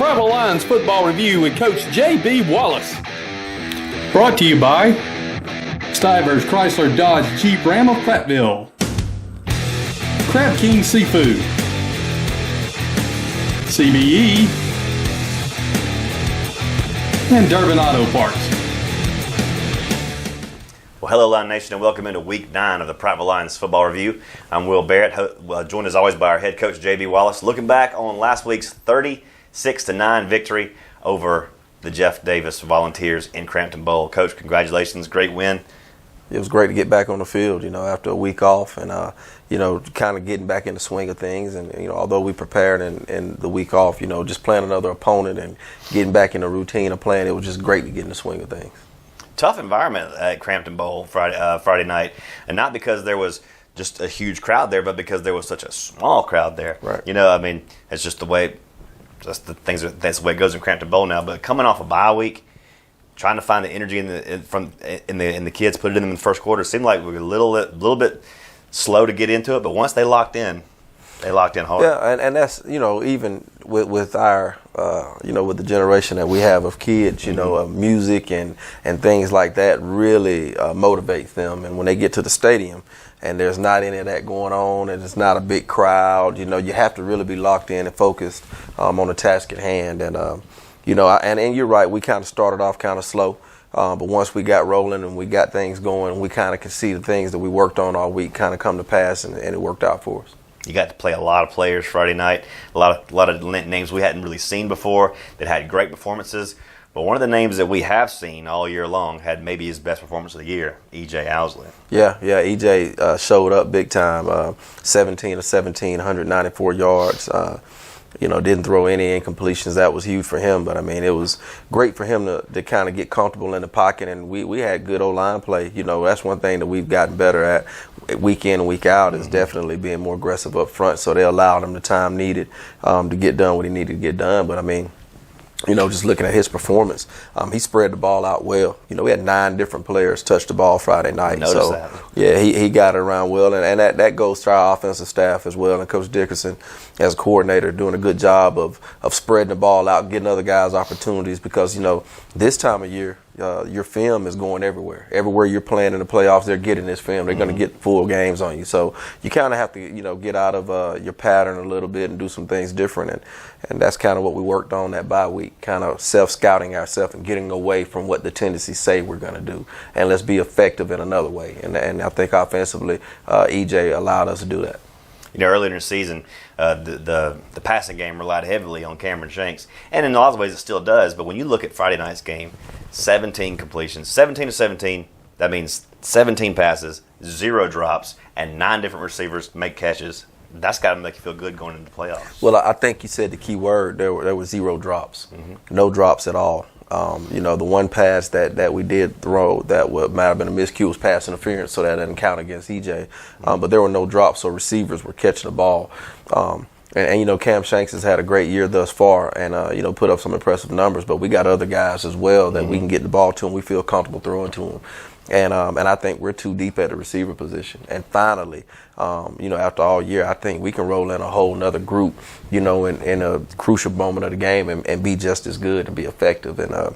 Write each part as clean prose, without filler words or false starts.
Prattville Lions Football Review with Coach J.B. Wallace. Brought to you by Stivers Chrysler Dodge Jeep Ram of Prattville, Crab King Seafood, CBE, and Durbin Auto Parts. Well, hello, Lion Nation, and welcome into Week 9 of the Prattville Lions Football Review. I'm Will Barrett, joined as always by our head coach, J.B. Wallace, looking back on last week's 36-9 victory over the Jeff Davis Volunteers in Crampton Bowl. Coach, congratulations, great win. It was great to get back on the field, after a week off and, kind of getting back in the swing of things. And, although we prepared in the week off, just playing another opponent and getting back in the routine of playing, it was just great to get in the swing of things. Tough Environment at Crampton Bowl Friday night, and not because there was just a huge crowd there, but because there was such a small crowd there. Right. It's just the way, that's the way it goes in Crampton Bowl now. But coming off a bye week, trying to find the energy in the kids, put it in them in the first quarter, seemed like we were a little bit slow to get into it. But once they locked in hard. Yeah, and that's even with our with the generation that we have of kids, music and things like that really motivates them. And when they get to the stadium and there's not any of that going on and it's not a big crowd, you have to really be locked in and focused on the task at hand. And and you're right, we kind of started off kind of slow. But once we got rolling and we got things going, we kind of could see the things that we worked on all week kind of come to pass, and it worked out for us. You got to play a lot of players Friday night, a lot of names we hadn't really seen before that had great performances. But one of the names that we have seen all year long had maybe his best performance of the year, EJ Ousley. Yeah, EJ showed up big time, 17 of 17, 194 yards. Didn't throw any incompletions. That was huge for him. But, it was great for him to kind of get comfortable in the pocket. And we had good O-line play. That's one thing that we've gotten better at week in and week out is definitely being more aggressive up front. So they allowed him the time needed to get done what he needed to get done. But, just looking at his performance, he spread the ball out well. We had 9 different players touch the ball Friday night. Noticed that. Yeah, he got it around well, and that goes to our offensive staff as well. And Coach Dickerson, as a coordinator, doing a good job of spreading the ball out, getting other guys opportunities because, this time of year, your film is going everywhere. Everywhere you're playing in the playoffs, they're getting this film. They're going to get full games on you. So you kind of have to, get out of your pattern a little bit and do some things different. And that's kind of what we worked on that bye week, kind of self-scouting ourselves and getting away from what the tendencies say we're going to do. And let's be effective in another way. And I think offensively, EJ allowed us to do that. Earlier in the season, the passing game relied heavily on Cameron Shanks, and in a lot of ways it still does. But when you look at Friday night's game, 17 completions, 17 to 17, that means 17 passes, 0 drops, and 9 different receivers make catches. That's got to make you feel good going into the playoffs. Well, I think you said the key word. There were 0 drops, no drops at all. The one pass that we did throw that might have been a miscue was pass interference, so that doesn't count against EJ. But there were no drops, so receivers were catching the ball. And Cam Shanks has had a great year thus far and, put up some impressive numbers. But we got other guys as well that we can get the ball to and we feel comfortable throwing to them. And I think we're too deep at the receiver position. And finally, after all year, I think we can roll in a whole nother group, in a crucial moment of the game and be just as good and be effective. And,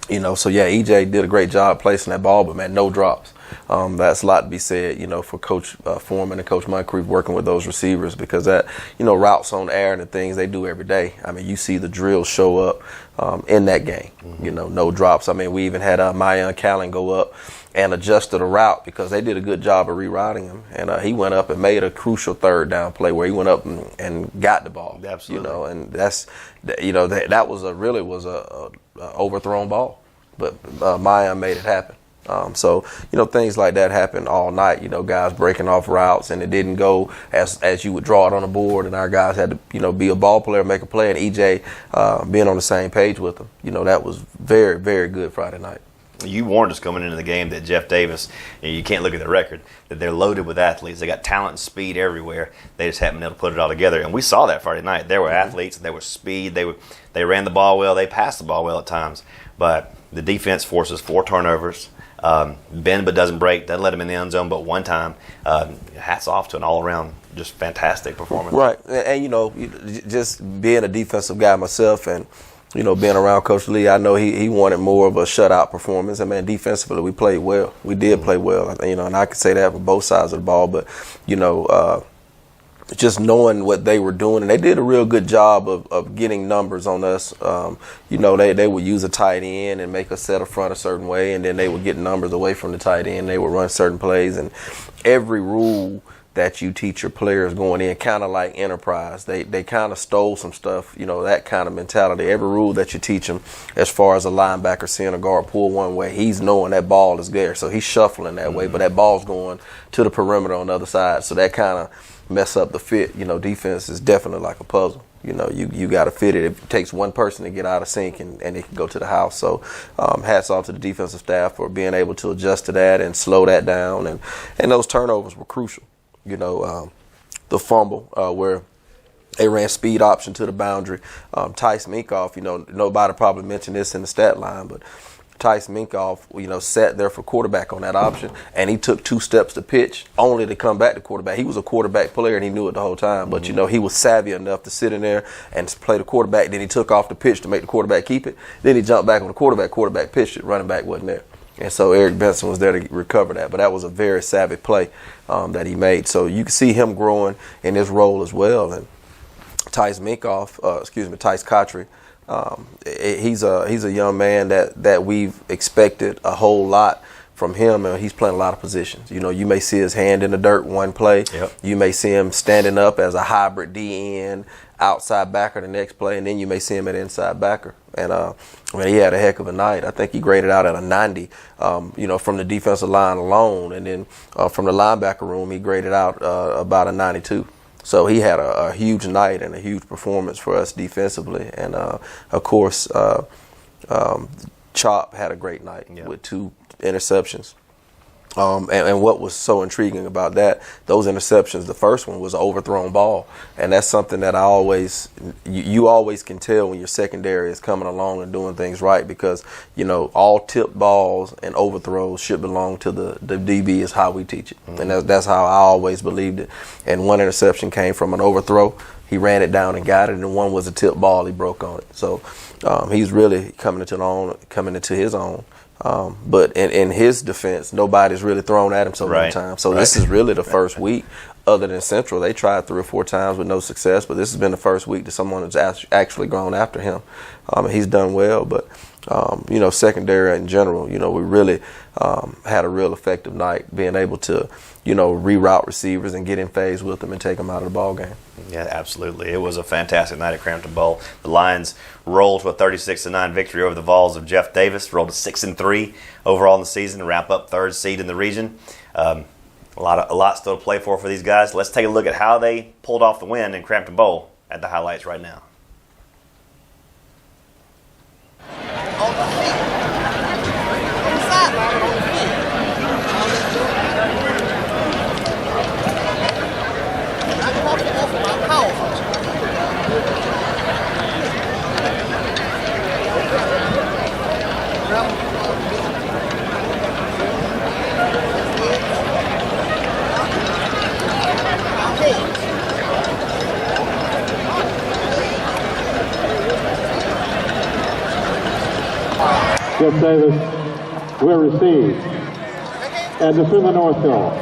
EJ did a great job placing that ball, but, man, no drops. That's a lot to be said, for Coach Foreman and Coach Moncrief working with those receivers because that, routes on air and the things they do every day. You see the drills show up in that game, no drops. We even had Mayan Callen go up and adjusted a route because they did a good job of rerouting him. And he went up and made a crucial third down play where he went up and got the ball. Absolutely. And that's, that was a overthrown ball. But Mayan made it happen. Things like that happen all night, guys breaking off routes and it didn't go as you would draw it on the board and our guys had to, be a ball player, make a play, and EJ being on the same page with them. That was very, very good Friday night. You warned us coming into the game that Jeff Davis, you can't look at the record, that they're loaded with athletes. They got talent and speed everywhere. They just haven't been able to put it all together. And we saw that Friday night. There were athletes, there was speed, they ran the ball well, they passed the ball well at times. But the defense forces 4 turnovers. bend but doesn't break, doesn't let him in the end zone but one time. Hats off to an all-around just fantastic performance. Right, and just being a defensive guy myself, and being around Coach Lee, I know he wanted more of a shutout performance. I mean, defensively we played well. We did play well, and I can say that for both sides of the ball. But just knowing what they were doing, and they did a real good job of getting numbers on us. They would use a tight end and make us set a front a certain way, and then they would get numbers away from the tight end. They would run certain plays, and every rule that you teach your players going in, kind of like Enterprise, they kind of stole some stuff, that kind of mentality. Every rule that you teach them, as far as a linebacker seeing a guard pull one way, he's knowing that ball is there, so he's shuffling that way, but that ball's going to the perimeter on the other side, so that kind of mess up the fit. Defense is definitely like a puzzle. You got to fit it. It takes one person to get out of sync, and it can go to the house. So hats off to the defensive staff for being able to adjust to that and slow that down, and those turnovers were crucial. The fumble where they ran speed option to the boundary. Tice Minkoff, nobody probably mentioned this in the stat line, but Tice Minkoff, sat there for quarterback on that option, and he took 2 steps to pitch only to come back to quarterback. He was a quarterback player, and he knew it the whole time, but, he was savvy enough to sit in there and play the quarterback. Then he took off the pitch to make the quarterback keep it. Then he jumped back on the quarterback pitched it, running back wasn't there. And so Eric Benson was there to recover that. But that was a very savvy play that he made. So you can see him growing in his role as well. And Tice Cotry, he's a young man that we've expected a whole lot from him, and he's playing a lot of positions. You may see his hand in the dirt one play. Yep. You may see him standing up as a hybrid DN, outside backer the next play, and then you may see him at inside backer. And he had a heck of a night. I think he graded out at a 90, from the defensive line alone, and then from the linebacker room he graded out about a 92. So he had a huge night and a huge performance for us defensively. And of course, Chop had a great night with 2 interceptions. And what was so intriguing about that, those interceptions, the first one was an overthrown ball. And that's something that you always can tell when your secondary is coming along and doing things right, because, all tipped balls and overthrows should belong to the DB is how we teach it. Mm-hmm. And that's how I always believed it. And one interception came from an overthrow. He ran it down and got it, and one was a tipped ball. He broke on it. So he's really coming into his own. But in his defense, nobody's really thrown at him so many times. So this is really the first week, other than Central. They tried 3 or 4 times with no success, but this has been the first week that someone has actually gone after him. He's done well, but secondary in general, we really had a real effective night, being able to, reroute receivers and get in phase with them and take them out of the ball game. Yeah, absolutely. It was a fantastic night at Crampton Bowl. The Lions rolled to a 36-9 victory over the Vols of Jeff Davis, rolled to 6-3 overall in the season, to wrap up 3rd seed in the region. A lot still to play for these guys. Let's take a look at how they pulled off the win in Crampton Bowl at the highlights right now. Jeff Davis will receive at the Puma North goal.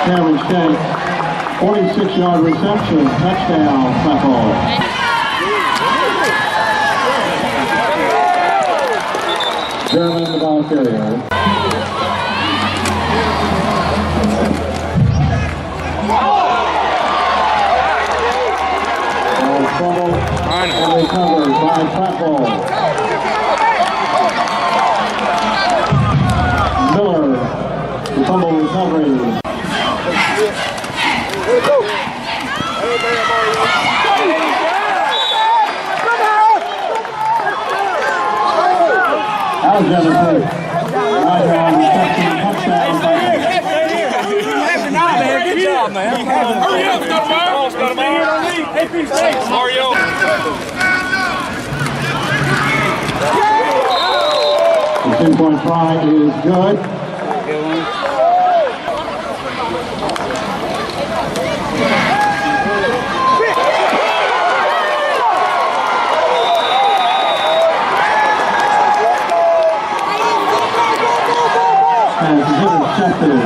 Cameron Shanks, 46-yard reception, touchdown, Prattville. German, the ball carrier. And recovered by Prattville. Miller, the fumble recovery. Alexander Page. Roger on reception, touchdown, Prattville. Good job, man. Hurry up, Mario. The 2-point try is good. And it's intercepted.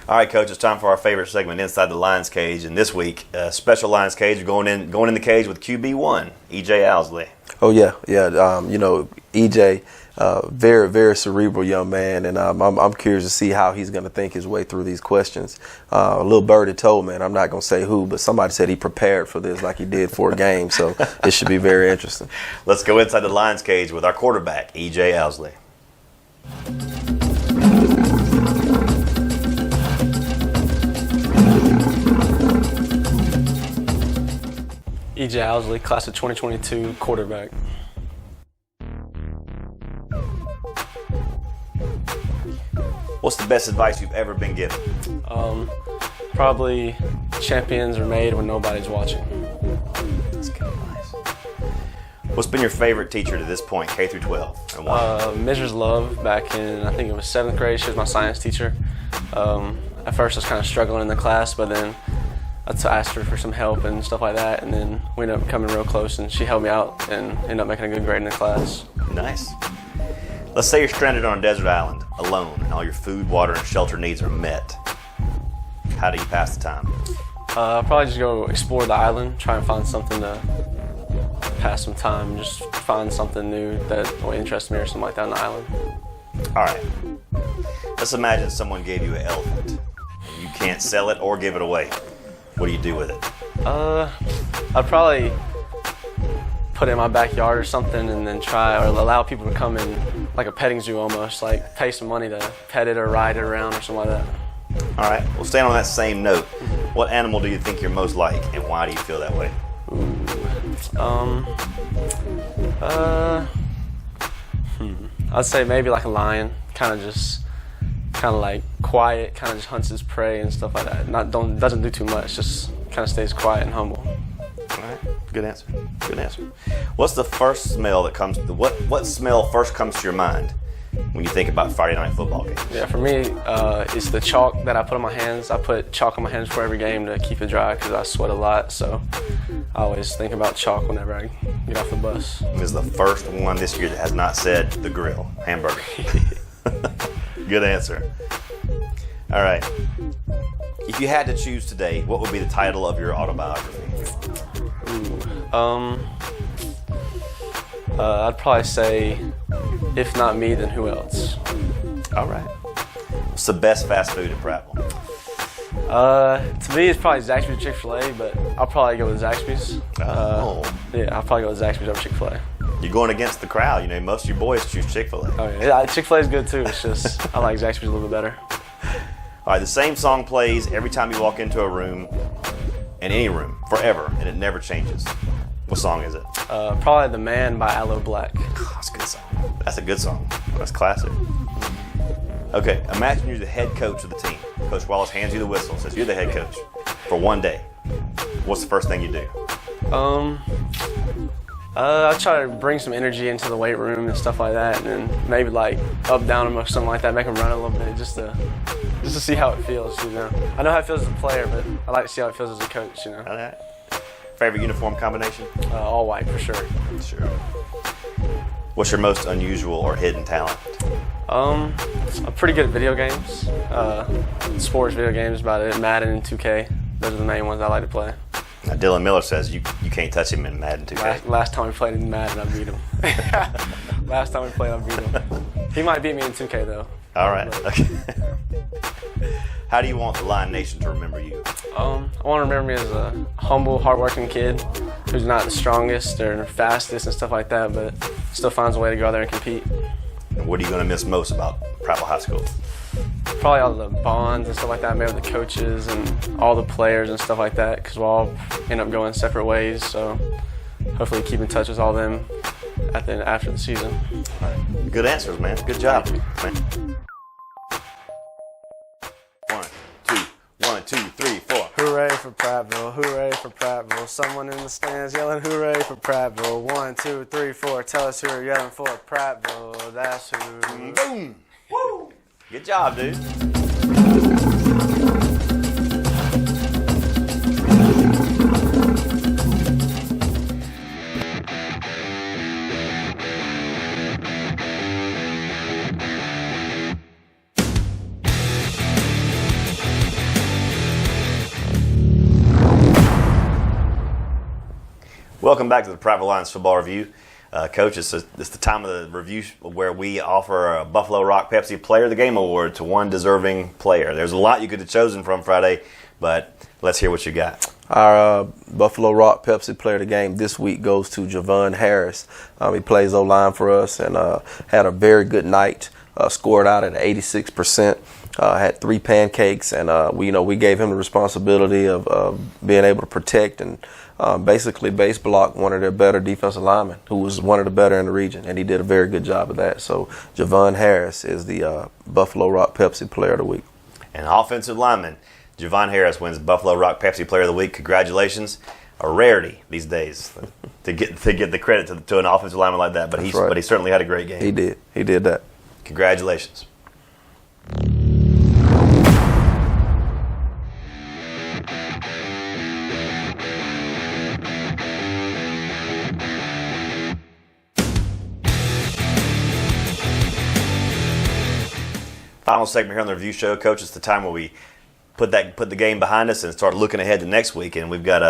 All right, Coach, it's time for our favorite segment, Inside the Lions Cage. And this week, special Lions Cage, we're going in the cage with QB1, EJ Ousley. Oh, yeah. EJ, very, very cerebral young man, and I'm curious to see how he's going to think his way through these questions. A little birdie told, man, I'm not going to say who, but somebody said he prepared for this like he did for a game, so it should be very interesting. Let's go inside the Lions Cage with our quarterback, EJ Ousley. EJ Ousley, class of 2022, quarterback. What's the best advice you've ever been given? Probably champions are made when nobody's watching. That's good advice. What's been your favorite teacher to this point, K through 12, and why? Mrs. Love, back in, I think it was 7th grade. She was my science teacher. At first I was kind of struggling in the class, but then I asked her for some help and stuff like that, and then we ended up becoming real close, and she helped me out and ended up making a good grade in the class. Nice. Let's say you're stranded on a desert island, alone, and all your food, water, and shelter needs are met. How do you pass the time? I'll probably just go explore the island, try and find something to pass some time, just find something new that will interest me or something like that on the island. All right. Let's imagine someone gave you an elephant, and you can't sell it or give it away. What do you do with it? I'd probably put it in my backyard or something and then try or allow people to come in, like a petting zoo almost, like pay some money to pet it or ride it around or something like that. All right, well, staying on that same note, what animal do you think you're most like, and why do you feel that way? I'd say maybe like a lion, kind of like quiet, kind of just hunts his prey and stuff like that. Doesn't do too much, just kind of stays quiet and humble. All right, good answer. Good answer. What's the first smell that comes? What smell first comes to your mind when you think about Friday night football games? Yeah, for me, it's the chalk that I put on my hands. I put chalk on my hands for every game to keep it dry because I sweat a lot. So I always think about chalk whenever I get off the bus. This is the first one this year that has not said the grill, hamburger. Good answer. All right. If you had to choose today, what would be the title of your autobiography? I'd probably say, if not me, then who else? All right. What's the best fast food at Prattville? To me, it's probably Zaxby's or Chick-fil-A, but I'll probably go with Zaxby's. Yeah, I'll probably go with Zaxby's over Chick-fil-A. You're going against the crowd. You know, most of your boys choose Chick-fil-A. Oh yeah, Chick-fil-A is good too. It's just I like Zaxby's a little bit better. All right, the same song plays every time you walk into a room, in any room, forever, and it never changes. What song is it? Probably The Man by Aloe Black. That's a good song. That's a good song. That's classic. Okay, imagine you're the head coach of the team. Coach Wallace hands you the whistle, says you're the head coach for one day. What's the first thing you do? I try to bring some energy into the weight room and stuff like that, and then maybe like up down them or something like that, make them run a little bit, just to see how it feels. You know, I know how it feels as a player, but I like to see how it feels as a coach. You know. All right. Favorite uniform combination? All white for sure. Sure. What's your most unusual or hidden talent? I'm pretty good at video games, sports video games, about it. Madden and 2K. Those are the main ones I like to play. Now, Dylan Miller says you can't touch him in Madden 2K. Last time we played in Madden, I beat him. Last time we played, I beat him. He might beat me in 2K though. All right. Okay. How do you want the Lion Nation to remember you? I want to remember me as a humble, hardworking kid who's not the strongest or fastest and stuff like that, but still finds a way to go out there and compete. And what are you going to miss most about Prattville High School? Probably all the bonds and stuff like that I made with the coaches and all the players and stuff like that, because we'll all end up going separate ways. So hopefully keep in touch with all them after the season. All right. Good answers, man. Good job. Man. 1, 2, 3, 4. Hooray for Prattville, hooray for Prattville. Someone in the stands yelling hooray for Prattville. 1, 2, 3, 4. Tell us who you're yelling for. Prattville, that's who. Boom. Woo. Good job, dude. Welcome back to the Prattville Lions Football Review. Coach, it's the time of the review where we offer a Buffalo Rock Pepsi Player of the Game Award to one deserving player. There's a lot you could have chosen from Friday, but let's hear what you got. Our Buffalo Rock Pepsi Player of the Game this week goes to Javon Harris. He plays O-line for us and had a very good night. Scored out at 86%. Had 3 pancakes, and we gave him the responsibility of being able to protect and basically base block one of their better defensive linemen, who was one of the better in the region, and he did a very good job of that. So Javon Harris is the Buffalo Rock Pepsi Player of the Week. And offensive lineman Javon Harris wins Buffalo Rock Pepsi Player of the Week. Congratulations. A rarity these days to get the credit to an offensive lineman like that, but he certainly had a great game. He did that. Congratulations. Final segment here on the review show, Coach. It's the time where we put the game behind us and start looking ahead to next week. And we've got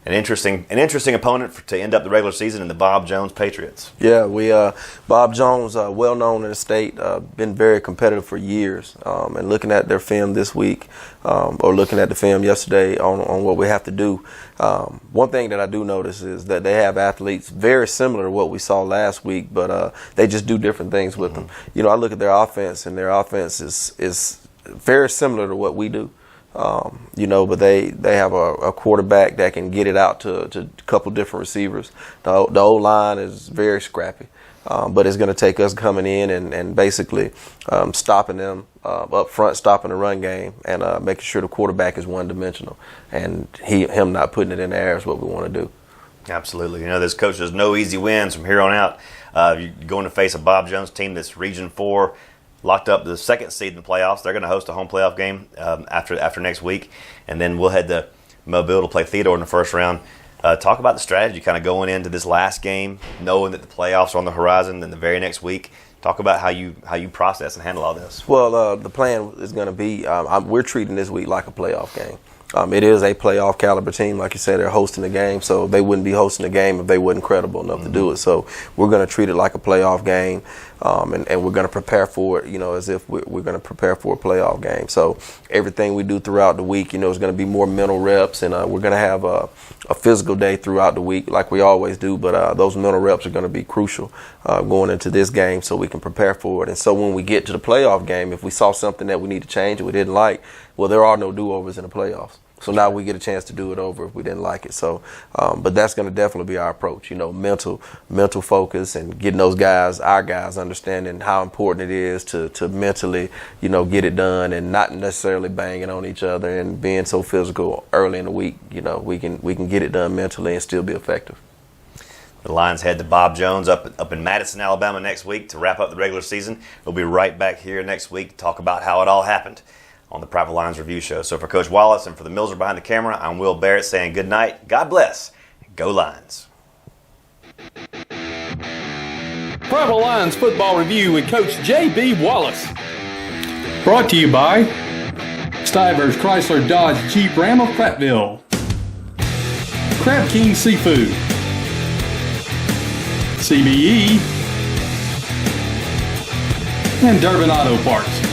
an interesting opponent to end up the regular season in the Bob Jones Patriots. Yeah, Bob Jones, well known in the state, been very competitive for years. And looking at their film this week, or looking at the film yesterday on what we have to do, one thing that I do notice is that they have athletes very similar to what we saw last week, but they just do different things with them. You know, I look at their offense, and their offense is very similar to what we do. But they have a quarterback that can get it out to a couple different receivers. The O-line is very scrappy, but it's going to take us coming in and basically stopping them up front, stopping the run game, and making sure the quarterback is one-dimensional, and him not putting it in the air is what we want to do. Absolutely. You know, this coach, there's no easy wins from here on out. You're going to face a Bob Jones team that's Region 4, locked up the second seed in the playoffs. They're going to host a home playoff game after next week, and then we'll head to Mobile to play Theodore in the first round. Talk about the strategy kind of going into this last game, knowing that the playoffs are on the horizon, then the very next week. Talk about how you process and handle all this. Well, the plan is going to be we're treating this week like a playoff game. It is a playoff caliber team. Like you said, they're hosting the game, so they wouldn't be hosting the game if they wasn't credible enough to do it. So we're going to treat it like a playoff game, and we're going to prepare for it, as if we're going to prepare for a playoff game. So everything we do throughout the week, is going to be more mental reps, and we're going to have a physical day throughout the week like we always do, but those mental reps are going to be crucial going into this game so we can prepare for it. And so when we get to the playoff game, if we saw something that we need to change or we didn't like, well, there are no do-overs in the playoffs. So now we get a chance to do it over if we didn't like it. So, but that's going to definitely be our approach, mental focus and getting our guys understanding how important it is to mentally, get it done and not necessarily banging on each other and being so physical early in the week. We can get it done mentally and still be effective. The Lions head to Bob Jones up in Madison, Alabama next week to wrap up the regular season. We'll be right back here next week to talk about how it all happened on the Prattville Lions Review Show. So for Coach Wallace and for the Millser behind the camera, I'm Will Barrett saying good night, God bless, go Lions. Prattville Lions Football Review with Coach J.B. Wallace. Brought to you by Stivers Chrysler Dodge Jeep Ram of Prattville, Crab King Seafood, CBE, and Durbin Auto Parts.